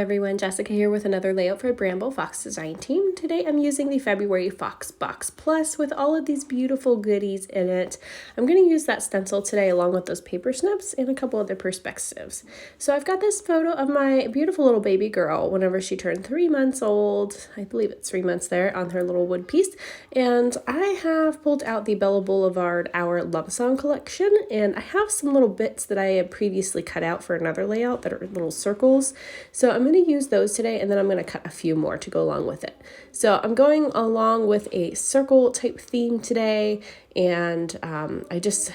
everyone, Jessica here with another layout for Bramble Fox Design Team. Today I'm using the February Fox Box Plus with all of these beautiful goodies in it. I'm going to use that stencil today along with those paper snips and a couple other perspectives. So I've got this photo of my beautiful little baby girl whenever she turned 3 months old. I believe it's 3 months there on her little wood piece. And I have pulled out the Bella Boulevard Our Love Song collection, and I have some little bits that I had previously cut out for another layout that are little circles. So I'm going to use those today, and then I'm going to cut a few more to go along with it. So I'm going along with a circle type theme today, and I just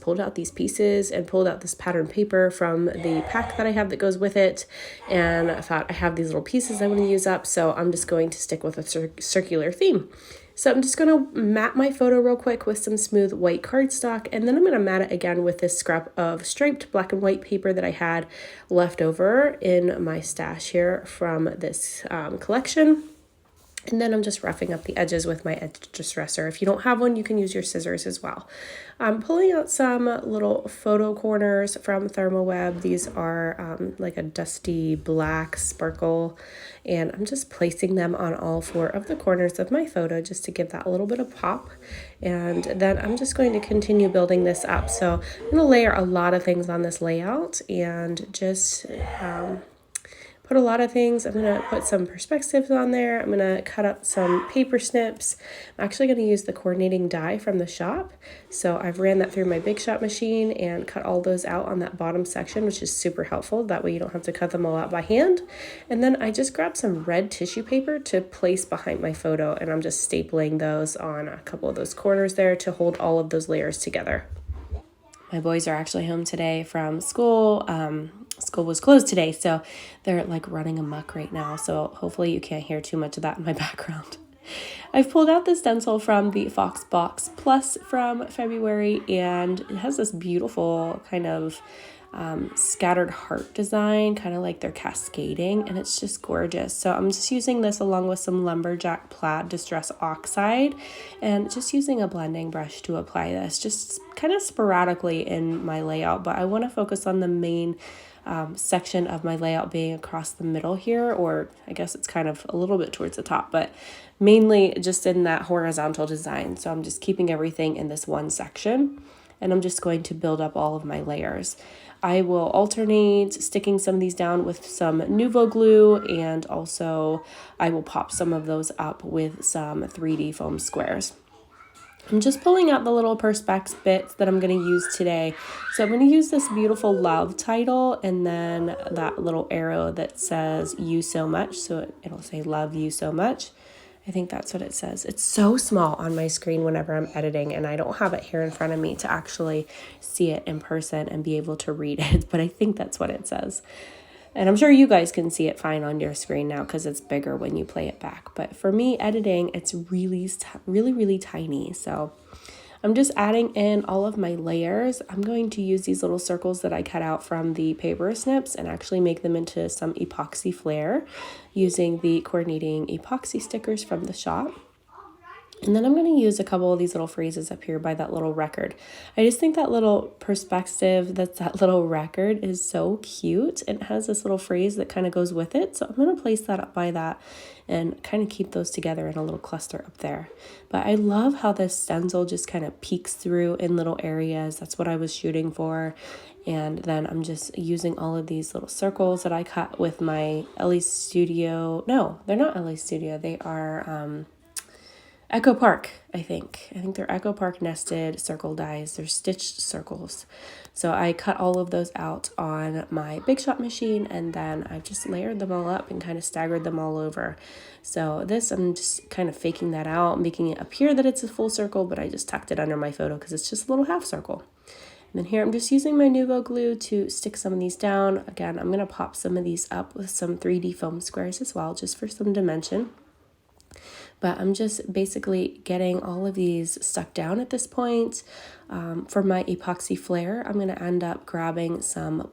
pulled out these pieces and pulled out this pattern paper from the pack that I have that goes with it, and I thought I have these little pieces I want to use up, so I'm just going to stick with a circular theme. So I'm just going to mat my photo real quick with some smooth white cardstock, and then I'm going to mat it again with this scrap of striped black and white paper that I had left over in my stash here from this collection. And then I'm just roughing up the edges with my edge distresser. If you don't have one, you can use your scissors as well. I'm pulling out some little photo corners from ThermoWeb. These are like a dusty black sparkle, and I'm just placing them on all 4 of the corners of my photo just to give that a little bit of pop. And then I'm just going to continue building this up. So I'm going to layer a lot of things on this layout and just put a lot of things. I'm going to put some perspectives on there. I'm going to cut up some paper snips. I'm actually going to use the coordinating die from the shop. So I've ran that through my Big Shot machine and cut all those out on that bottom section, which is super helpful. That way you don't have to cut them all out by hand. And then I just grabbed some red tissue paper to place behind my photo, and I'm just stapling those on a couple of those corners there to hold all of those layers together. My boys are actually home today from school. School was closed today, so they're like running amok right now. So hopefully you can't hear too much of that in my background. I've pulled out the stencil from the Fox Box Plus from February, and it has this beautiful kind of scattered heart design, kind of like they're cascading, and it's just gorgeous. So I'm just using this along with some lumberjack plaid distress oxide, and just using a blending brush to apply this just kind of sporadically in my layout, but I want to focus on the main section of my layout being across the middle here, or I guess it's kind of a little bit towards the top, but mainly just in that horizontal design. So I'm just keeping everything in this one section, and I'm just going to build up all of my layers. I will alternate sticking some of these down with some Nuvo glue, and also I will pop some of those up with some 3D foam squares. I'm just pulling out the little perspex bits that I'm going to use today. So I'm going to use this beautiful love title, and then that little arrow that says you so much. So it'll say love you so much. I think that's what it says. It's so small on my screen whenever I'm editing, and I don't have it here in front of me to actually see it in person and be able to read it, but I think that's what it says. And I'm sure you guys can see it fine on your screen now because it's bigger when you play it back. But for me, editing, it's really tiny. So I'm just adding in all of my layers. I'm going to use these little circles that I cut out from the paper snips and actually make them into some epoxy flare using the coordinating epoxy stickers from the shop. And then I'm going to use a couple of these little phrases up here by that little record. I just think that little perspective, that little record is so cute. It has this little phrase that kind of goes with it. So I'm going to place that up by that and kind of keep those together in a little cluster up there. But I love how this stencil just kind of peeks through in little areas. That's what I was shooting for. And then I'm just using all of these little circles that I cut with my Ellie Studio. No, they're not Ellie Studio. They are Echo Park, I think. I think they're Echo Park nested circle dies. They're stitched circles. So I cut all of those out on my Big Shot machine, and then I just layered them all up and kind of staggered them all over. So this, I'm just kind of faking that out, making it appear that it's a full circle, but I just tucked it under my photo because it's just a little half circle. And then here I'm just using my Nuvo glue to stick some of these down. Again, I'm going to pop some of these up with some 3D foam squares as well, just for some dimension. But I'm just basically getting all of these stuck down at this point. For my epoxy flare, I'm going to end up grabbing some,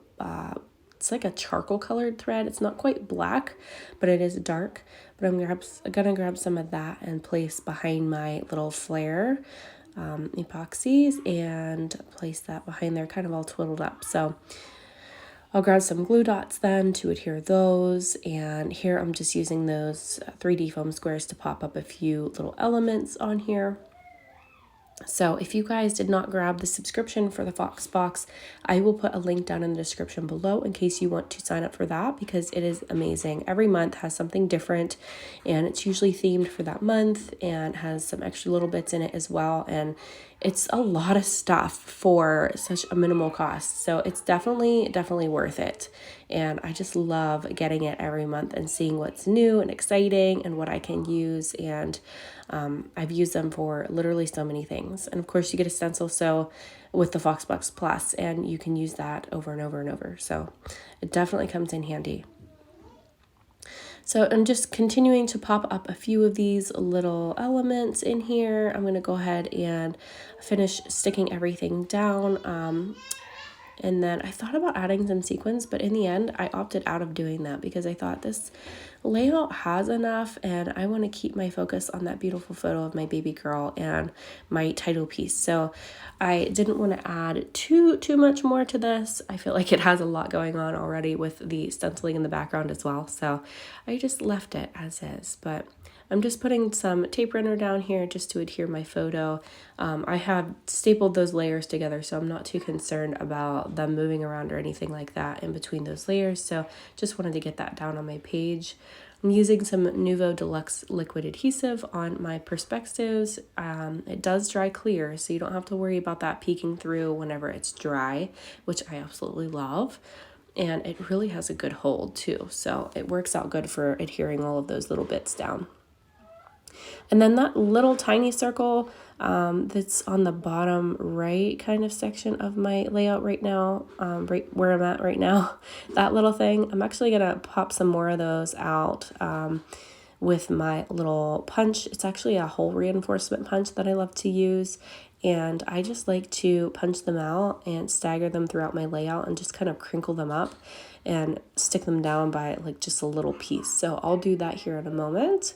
it's like a charcoal colored thread. It's not quite black, but it is dark. But I'm going to grab some of that and place behind my little flare epoxies and place that behind there kind of all twiddled up. So I'll grab some glue dots then to adhere those, and here I'm just using those 3D foam squares to pop up a few little elements on here. So if you guys did not grab the subscription for the Fox box, I will put a link down in the description below in case you want to sign up for that, because it is amazing. Every month has something different, and it's usually themed for that month and has some extra little bits in it as well. And it's a lot of stuff for such a minimal cost. So it's definitely worth it. And I just love getting it every month and seeing what's new and exciting and what I can use. And I've used them for literally so many things. And of course you get a stencil so with the Fox Box Plus, and you can use that over and over and over. So it definitely comes in handy. So I'm just continuing to pop up a few of these little elements in here. I'm going to go ahead and finish sticking everything down. And then I thought about adding some sequins, but in the end, I opted out of doing that because I thought this layout has enough, and I want to keep my focus on that beautiful photo of my baby girl and my title piece. So I didn't want to add too much more to this. I feel like it has a lot going on already with the stenciling in the background as well. So I just left it as is, but I'm just putting some tape runner down here just to adhere my photo. I have stapled those layers together, so I'm not too concerned about them moving around or anything like that in between those layers. So just wanted to get that down on my page. I'm using some Nouveau Deluxe liquid adhesive on my perspectives. It does dry clear, so you don't have to worry about that peeking through whenever it's dry, which I absolutely love. And it really has a good hold too, so it works out good for adhering all of those little bits down. And then that little tiny circle that's on the bottom right kind of section of my layout right now, right where I'm at right now, that little thing, I'm actually going to pop some more of those out with my little punch. It's actually a hole reinforcement punch that I love to use. And I just like to punch them out and stagger them throughout my layout and just kind of crinkle them up and stick them down by like just a little piece. So I'll do that here in a moment.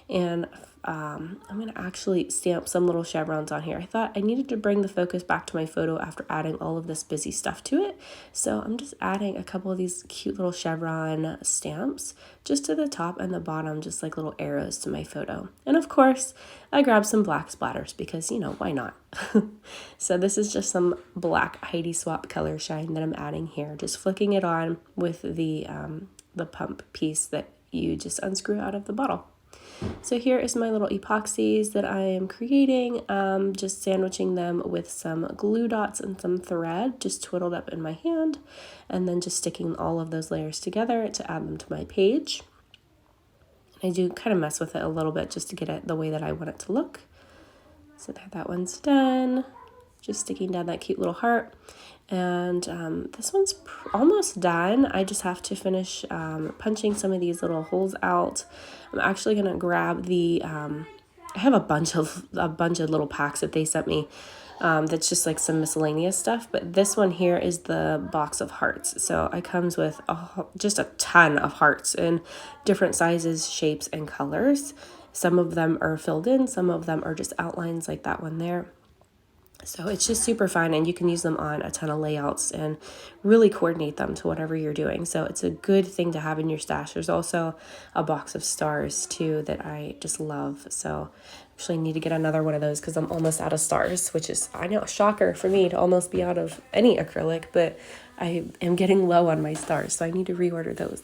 And I'm going to actually stamp some little chevrons on here. I thought I needed to bring the focus back to my photo after adding all of this busy stuff to it. So I'm just adding a couple of these cute little chevron stamps just to the top and the bottom, just like little arrows to my photo. And of course, I grabbed some black splatters because, you know, why not? So this is just some black Heidi Swap color shine that I'm adding here, just flicking it on with the pump piece that you just unscrew out of the bottle. So here is my little epoxies that I am creating, just sandwiching them with some glue dots and some thread just twiddled up in my hand, and then just sticking all of those layers together to add them to my page. I do kind of mess with it a little bit just to get it the way that I want it to look. So there, that one's done. Just sticking down that cute little heart. And this one's almost done. I just have to finish punching some of these little holes out. I'm actually gonna grab the I have a bunch of little packs that they sent me. That's just like some miscellaneous stuff, but this one here is the box of hearts. So it comes with just a ton of hearts in different sizes, shapes, and colors. Some of them are filled in, some of them are just outlines like that one there. So it's just super fun, and you can use them on a ton of layouts and really coordinate them to whatever you're doing. So it's a good thing to have in your stash. There's also a box of stars too that I just love. So actually need to get another one of those because I'm almost out of stars, which is, I know, a shocker for me to almost be out of any acrylic, but I am getting low on my stars, so I need to reorder those.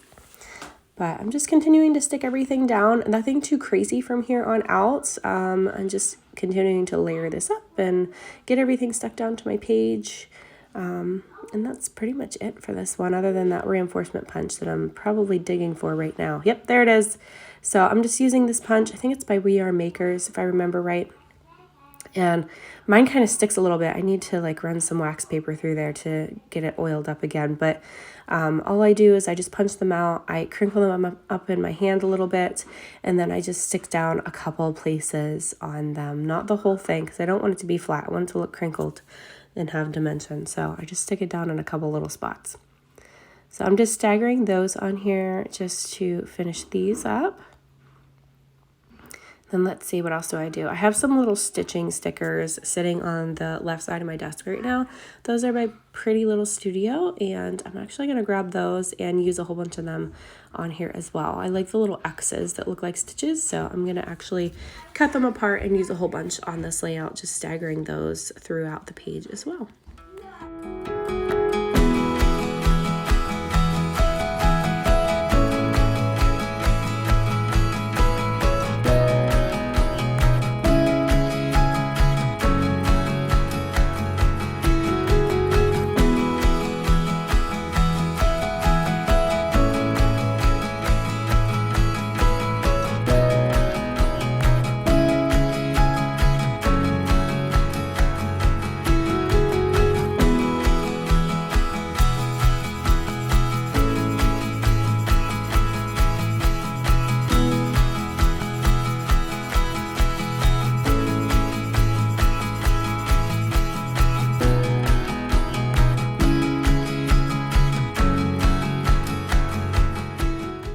But I'm just continuing to stick everything down. Nothing too crazy from here on out. I'm just continuing to layer this up and get everything stuck down to my page. And that's pretty much it for this one, other than that reinforcement punch that I'm probably digging for right now. Yep, there it is. So I'm just using this punch. I think it's by We Are Makers, if I remember right. And mine kind of sticks a little bit. I need to like run some wax paper through there to get it oiled up again. But all I do is I just punch them out. I crinkle them up in my hand a little bit. And then I just stick down a couple places on them. Not the whole thing, because I don't want it to be flat. I want it to look crinkled and have dimension. So I just stick it down in a couple little spots. So I'm just staggering those on here just to finish these up. Then let's see, what else do I do? I have some little stitching stickers sitting on the left side of my desk right now. Those are my Pretty Little Studio, and I'm actually going to grab those and use a whole bunch of them on here as well. I like the little X's that look like stitches, so I'm going to actually cut them apart and use a whole bunch on this layout, just staggering those throughout the page as well.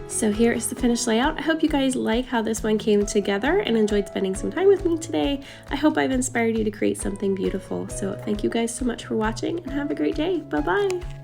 So here is the finished layout. I hope you guys like how this one came together and enjoyed spending some time with me today. I hope I've inspired you to create something beautiful. So thank you guys so much for watching and have a great day. Bye-bye.